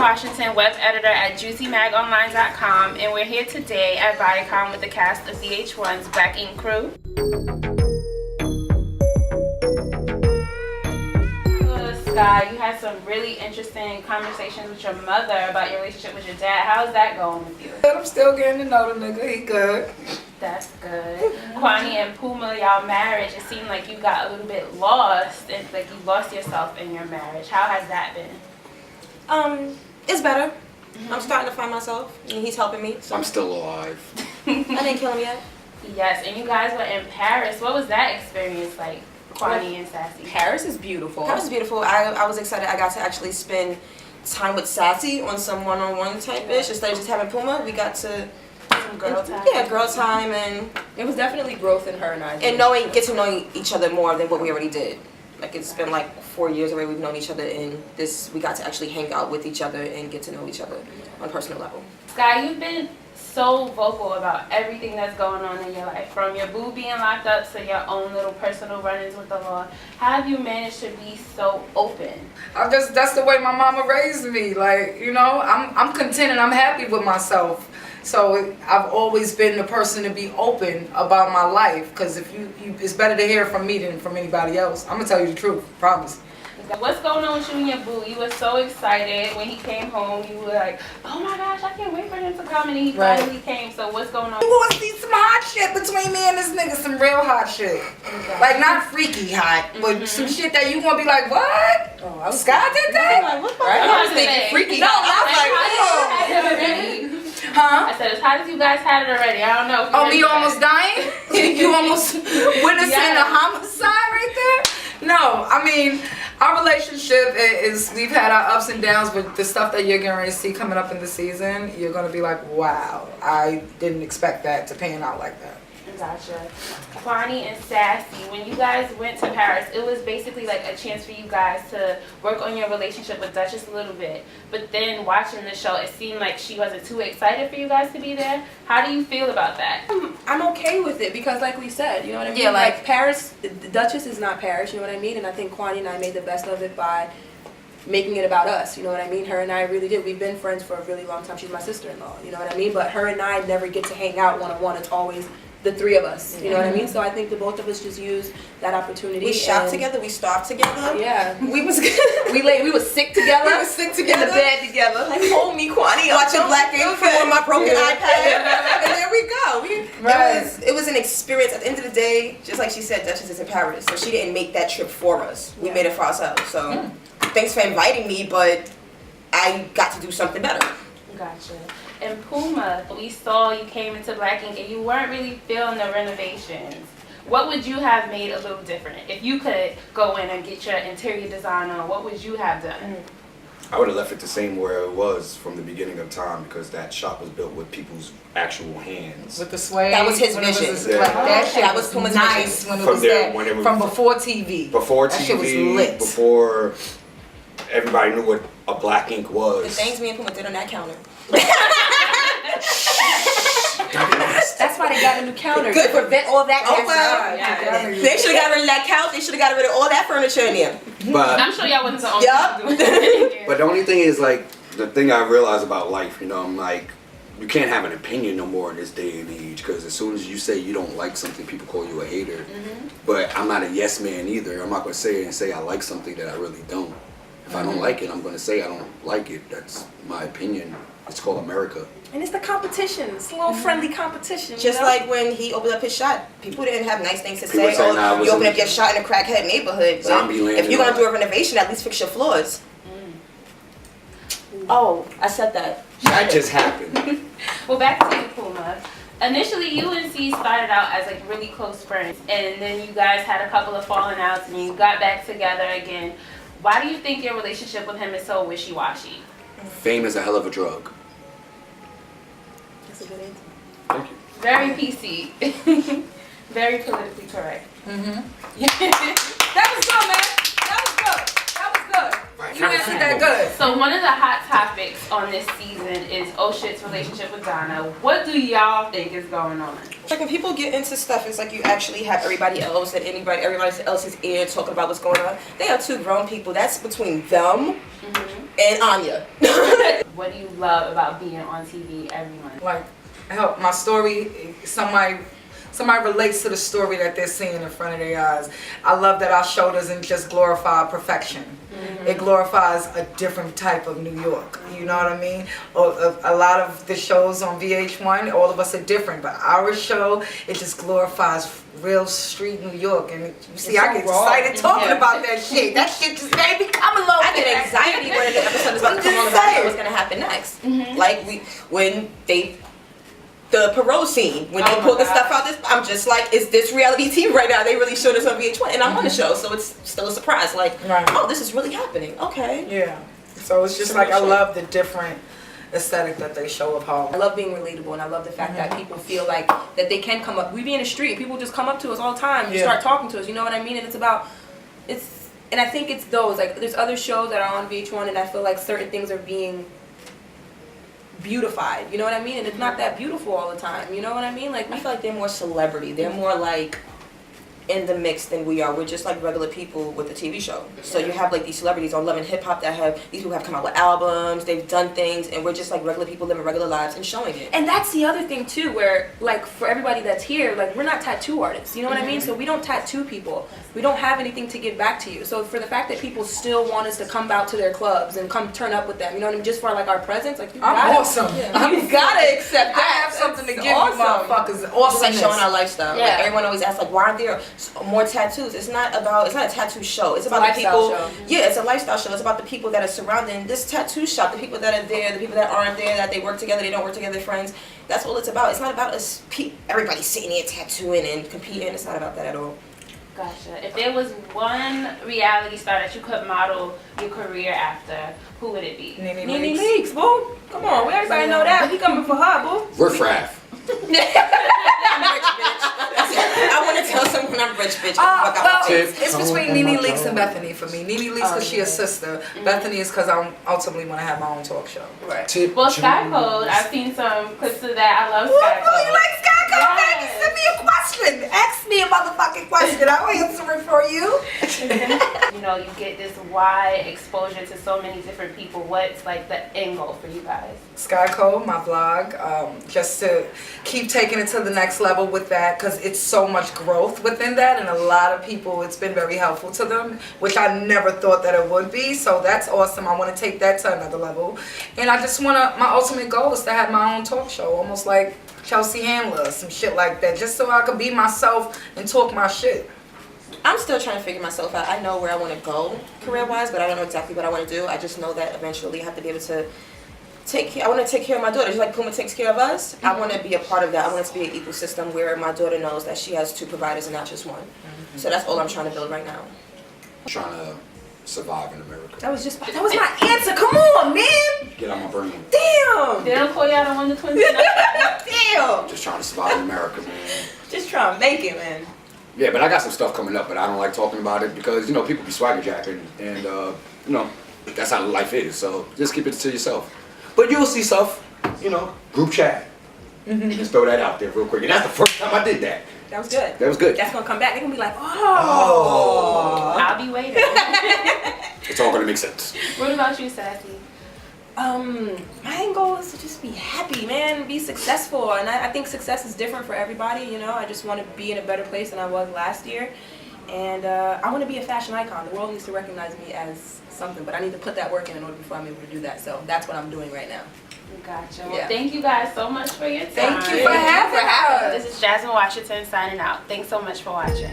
Washington, web editor at juicymagonline.com, and we're here today at Bodycon with the cast of VH1's Black Ink crew. Sky, you had some really interesting conversations with your mother about your relationship with your dad. How's that going with you? I'm still getting to know the nigga. He good. That's good. Kwani and Puma, y'all marriage, it seemed like you got a little bit lost, and like you lost yourself in your marriage. How has that been? It's better. I'm starting to find myself, and he's helping me. So. I'm still alive. I didn't kill him yet. Yes, and you guys were in Paris. What was that experience like, Kwani and Sassy? Paris is beautiful. Paris is beautiful. I was excited. I got to actually spend time with Sassy on some one-on-one type ish. Instead of just having Puma, we got to some girl time. Yeah, girl time, and it was definitely growth in her and I. And get to know each other more than what we already did. Like it's been like 4 years already we've known each other, and we got to actually hang out with each other and get to know each other on a personal level. Sky, you've been so vocal about everything that's going on in your life, from your boo being locked up to your own little personal run-ins with the law. How have you managed to be so open? That's the way my mama raised me. Like, you know, I'm content and I'm happy with myself. So I've always been the person to be open about my life, because if it's better to hear from me than from anybody else. I'm gonna tell you the truth, promise. What's going on with you and your boo? You were so excited when he came home. You were like, oh my gosh, I can't wait for him to come, and he finally came. So what's going on? You want to see some hot shit between me and this nigga, some real hot shit. Like, not freaky hot, but some shit that you gonna be like, what? Oh, Scott did that? Like, what the right? fuck? I was thinking freaky. No, I was like, oh. Huh? I said, as hot as you guys had it already. I don't know. Oh, me almost dying? You almost witnessing a homicide right there? No, I mean, our relationship is, we've had our ups and downs, but the stuff that you're going to see coming up in the season, you're going to be like, wow, I didn't expect that to pan out like that. Gotcha. Kwani and Sassy, when you guys went to Paris, it was basically like a chance for you guys to work on your relationship with Duchess a little bit. But then watching the show, it seemed like she wasn't too excited for you guys to be there. How do you feel about that? I'm okay with it because, like we said, you know what I mean? Yeah, like Paris, the Duchess is not Paris, you know what I mean? And I think Kwani and I made the best of it by making it about us, you know what I mean? Her and I really did. We've been friends for a really long time. She's my sister-in-law, you know what I mean? But her and I never get to hang out one-on-one. It's always the three of us, you know what I mean? So I think the both of us just use that opportunity. We shopped together, we starved together. Yeah. We was we were sick together. We were sick together. In the bed together. Like, hold me, Kwani. Watching Black Ink on my broken iPad. And there we go. It was an experience. At the end of the day, just like she said, Duchess is in Paris. So she didn't make that trip for us. We made it for ourselves. So thanks for inviting me, but I got to do something better. Gotcha. And Puma, we saw you came into Black Ink and you weren't really feeling the renovations. What would you have made a little different? If you could go in and get your interior design on, what would you have done? I would have left it the same where it was from the beginning of time, because that shop was built with people's actual hands. With the sway. That was his vision. That was Puma's nice vision. when it was from before TV. Before that TV, shit was lit. Before everybody knew what a Black Ink was. The things me and Puma did on that counter. That's why they got a new counter. Good. To prevent all that. Oh well. Yeah. They should have got rid of that couch. They should have got rid of all that furniture in there. But I'm sure y'all wasn't the only people doing it. But the only thing is, like, the thing I realized about life, you know, I'm like, you can't have an opinion no more in this day and age, because as soon as you say you don't like something, people call you a hater. But I'm not a yes man either. I'm not going to sit here and say I like something that I really don't. If I don't like it, I'm going to say I don't like it. That's my opinion. It's called America. And it's the competition. It's a little friendly competition. Just like when he opened up his shop, people didn't have nice things to People say. say, nah, You open up your shop in a crackhead neighborhood. Zombieland. If you're going to do a renovation, at least fix your floors. Oh, I said that. That just happened. Well, back to you, Puma. Initially, you and C started out as like really close friends, and then you guys had a couple of falling outs, and you got back together again. Why do you think your relationship with him is so wishy-washy? Fame is a hell of a drug. That's a good answer. Thank you. Very PC. Very politically correct. That was good, man. That was good. That was good. You answered that good. So one of the hot topics on this season is Oh Shit's relationship with Donna. What do y'all think is going on? Like when people get into stuff, it's like you actually have everybody else and everybody else's ear talking about what's going on. They are two grown people. That's between them and Anya. What do you love about being on TV every month? Like, help my story. Somebody relates to the story that they're seeing in front of their eyes. I love that our show doesn't just glorify perfection. It glorifies a different type of New York. You know what I mean? A lot of the shows on VH1, all of us are different, but our show, it just glorifies real street New York. And you see, I get excited talking about that shit. That shit just made me come a little I get anxiety when the episode is about to come on about what's gonna happen next. Like the parole scene, when they pull the stuff out, I'm just like, is this reality TV right now? They really showed us on VH1, and I'm on the show, so it's still a surprise. Like, oh, this is really happening. Okay. Yeah. So it's just like, I love the different aesthetic that they show of Harlem. I love being relatable, and I love the fact that people feel like that they can come up. We be in the street, people just come up to us all the time and start talking to us. You know what I mean? And it's about, and I think it's those, like, there's other shows that are on VH1, and I feel like certain things are being beautified, you know what I mean? And it's not that beautiful all the time, you know what I mean? Like, I feel like they're more celebrity. They're more like in the mix than we are. We're just like regular people with a TV show. So you have like these celebrities on Love and Hip Hop that have, these people have come out with albums, they've done things, and we're just like regular people living regular lives and showing it. And that's the other thing too, where like for everybody that's here, like we're not tattoo artists, you know what I mean? So we don't tattoo people. We don't have anything to give back to you. So for the fact that people still want us to come out to their clubs and come turn up with them, you know what I mean? Just for like our presence, like you gotta, awesome. you gotta accept that. I have something to give you motherfuckers. Awesome. It's like showing our lifestyle. Yeah. Like everyone always asks, like, why aren't there more tattoos? It's not a tattoo show. It's about the lifestyle people. show. Yeah, it's a lifestyle show. It's about the people that are surrounding this tattoo shop, the people that are there, the people that aren't there, that they work together, they don't work together, friends. That's all it's about. It's not about us, everybody sitting there tattooing and competing. It's not about that at all. Gotcha. If there was one reality star that you could model your career after, who would it be? Nene Leakes, boo. Come on, we everybody know that. We coming for her, boo. Riff Raff. I'm rich, bitch. I want to tell someone I'm rich, bitch. Well, it's between Nene Leakes and Bethany for me. Nene Leakes because she's a sister. Bethany is because I ultimately want to have my own talk show. Right. Well, Sky Code, I've seen some clips of that. I love Sky Code. You like Sky Code? Yes. Baby, send me a question. Ask me a motherfucking question. I'll answer it for you. You know, you get this wide exposure to so many different people. What's like the end goal for you guys? Sky Code, my vlog, just to keep taking it to the next level with that, because it's so much growth within that, and a lot of people, it's been very helpful to them, which I never thought that it would be. So that's awesome. I want to take that to another level, and I just want to, my ultimate goal is to have my own talk show, almost like Chelsea Handler, some shit like that, just so I could be myself and talk my shit. I'm still trying to figure myself out. I know where I want to go career-wise, but I don't know exactly what I want to do. I just know that eventually I have to be able to I want to take care of my daughter. Just like Puma takes care of us, I want to be a part of that. I want it to be an equal system where my daughter knows that she has two providers and not just one. So that's all I'm trying to build right now. Trying to survive in America. That was my answer. Come on, man. Get out my brain. Damn. They don't call y'all the Wonder Twins? Damn. Just trying to survive in America, man. Just trying to make it, man. Yeah, but I got some stuff coming up, but I don't like talking about it because, you know, people be swagger jacking and, you know, that's how life is. So just keep it to yourself. But you'll see stuff, you know, group chat. Just throw that out there real quick. And that's the first time I did that. That was good. That was good. That's gonna come back. They're gonna be like, oh. I'll be waiting. It's all gonna make sense. What about you, Sassy? My end goal is to just be happy, man, be successful. And I think success is different for everybody, you know. I just want to be in a better place than I was last year. And I want to be a fashion icon. The world needs to recognize me as something, but I need to put that work in order before I'm able to do that. So that's what I'm doing right now. Gotcha. Well, thank you guys so much for your time. Thank you for having us. This is Jasmine Washington signing out. Thanks so much for watching.